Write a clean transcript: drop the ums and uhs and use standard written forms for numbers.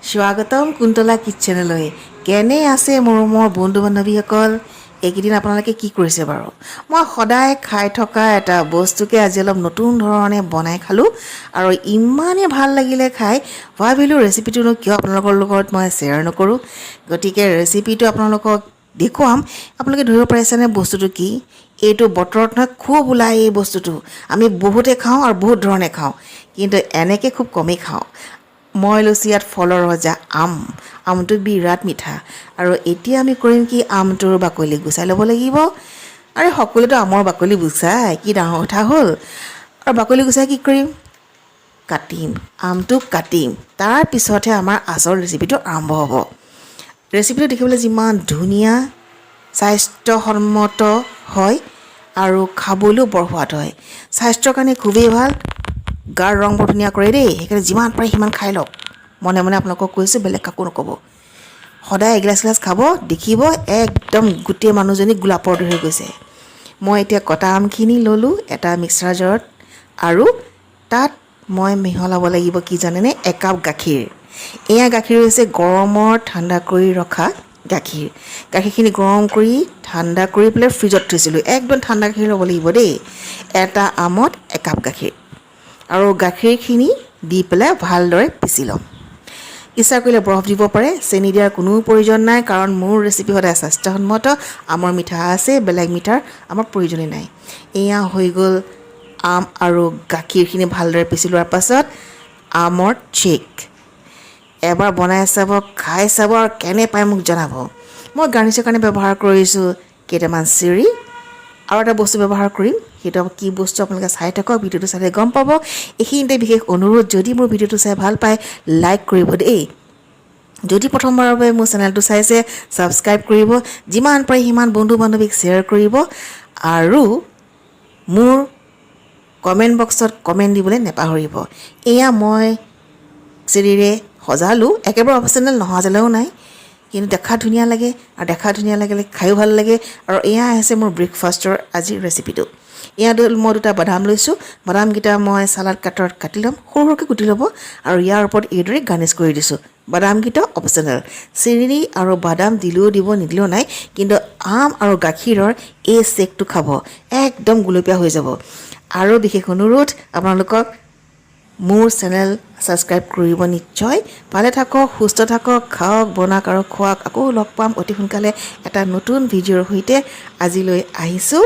স্বাগতম কুন্তলা কিচেনলৈ কেনে আছে মোৰ বন্ধু বান্ধৱীসকল এইকেইদিন আপোনালোকে কি কৰিছে বাৰু মই সদায় খাই থকা এটা বস্তুকে আজি অলপ নতুন ধৰণে বনাই খালো আৰু ইমানে ভাল লাগিলে খাই ভাবিলো ৰেচিপিটো কিয় আপোনালোকৰ লগত মই শ্বেয়াৰ নকৰো গতিকে ৰেচিপিটো আপোনালোকক দেখুৱাম আপোনালোকে ধৰিব পাৰিছেনে বস্তুটো কি এইটো বতৰত নহয় খুব ওলাই এই বস্তুটো আমি বহুতে খাওঁ আৰু বহুত ধৰণে খাওঁ কিন্তু এনেকৈ খুব কমেই খাওঁ মই লৈছোঁ ইয়াত ফলৰ ৰজা আমটো বিৰাট মিঠা আৰু এতিয়া আমি কৰিম কি আমটোৰ বাকলি গুচাই ল'ব লাগিব আৰু সকলোতো আমৰ বাকলি গুচাই কি ডাঙৰ কথা হ'ল আৰু বাকলি গুচাই কি কৰিম আমটো কাটিম তাৰ পিছতহে আমাৰ আচল ৰেচিপিটো আৰম্ভ হ'ব ৰেচিপিটো দেখিবলৈ যিমান ধুনীয়া স্বাস্থ্যসন্মত হয় আৰু খাবলৈও বৰ সোৱাদ হয় স্বাস্থ্যৰ কাৰণে খুবেই ভাল গাৰ ৰং বৰ ধুনীয়া কৰে দেই সেইকাৰণে যিমান পাৰে সিমান খাই লওক মনে মনে আপোনালোকক কৈছোঁ বেলেগ কাকো নক'ব সদায় এগিলাচ খাব দেখিব একদম গোটেই মানুহজনী গোলাপৰ দৰে হৈ গৈছে মই এতিয়া কটা আমখিনি ল'লোঁ এটা মিক্সাৰ জাৰত আৰু তাত মই মিহলাব লাগিব কি জানেনে একাপ গাখীৰ এয়া গাখীৰ হৈছে গৰমৰ ঠাণ্ডা কৰি ৰখা গাখীৰখিনি গৰম কৰি ঠাণ্ডা কৰি পেলাই ফ্ৰিজত থৈছিলোঁ একদম ঠাণ্ডা গাখীৰ ল'ব লাগিব দেই এটা আমত একাপ গাখীৰ আৰু গাখীৰখিনি দি পেলাই ভালদৰে পিচি ল'ম ইচ্ছা কৰিলে বৰফ দিব পাৰে চেনি দিয়াৰ কোনো প্ৰয়োজন নাই কাৰণ মোৰ ৰেচিপি সদায় স্বাস্থ্যসন্মত আমৰ মিঠা আছে বেলেগ মিঠাৰ আমাৰ প্ৰয়োজনেই নাই এয়া হৈ গ'ল আম আৰু গাখীৰখিনি ভালদৰে পিচি লোৱাৰ পাছত আমৰ শ্বেক এবাৰ বনাই চাব খাই চাব আৰু কেনে পায় মোক জনাব মই গাৰ্নিছৰ কাৰণে ব্যৱহাৰ কৰিছোঁ কেইটামান চেৰি আৰু এটা বস্তু ব্যৱহাৰ কৰিম সেইটো কি বস্তু আপোনালোকে চাই থাকক ভিডিঅ'টো চালে গম পাব এইখিনিতে বিশেষ অনুৰোধ যদি মোৰ ভিডিঅ'টো চাই ভাল পায় লাইক কৰিব দেই যদি প্ৰথমবাৰৰ বাবে মোৰ চেনেলটো চাইছে ছাবস্ক্ৰাইব কৰিব যিমান পাৰে সিমান বন্ধু বান্ধৱীক শ্বেয়াৰ কৰিব আৰু মোৰ কমেণ্ট বক্সত কমেণ্ট দিবলৈ নেপাহৰিব এয়া মই চেৰিৰে সজালোঁ একেবাৰে অপশ্যনেল নহজালেও নাই কিন্তু দেখা ধুনীয়া লাগে আৰু দেখা ধুনীয়া লাগিলে খায়ো ভাল লাগে আৰু এয়া হৈছে মোৰ ব্ৰেকফাষ্টৰ আজিৰ ৰেচিপিটো এয়া মই দুটা বাদাম লৈছোঁ বাদামকেইটা মই চালাড কাটাৰত কাটি ল'ম সৰু সৰুকৈ কুটি ল'ব আৰু ইয়াৰ ওপৰত এইদৰে গাৰ্নিছ কৰি দিছোঁ বাদামকেইটা অপশ্যনেল চেৰি আৰু বাদাম দিলেও দিব নিদিলেও নাই কিন্তু আম আৰু গাখীৰৰ এই শ্বেকটো খাব একদম গুলপীয়া হৈ যাব আৰু বিশেষ অনুৰোধ আপোনালোকক মোৰ চেনেল ছাবস্ক্ৰাইব কৰিব নিশ্চয় ভালে থাকক সুস্থ থাকক খাওক বনাওক আৰু খোৱাক আকৌ লগ পাম অতি সোনকালে এটা নতুন ভিডিঅ'ৰ সৈতে আজিলৈ আহিছোঁ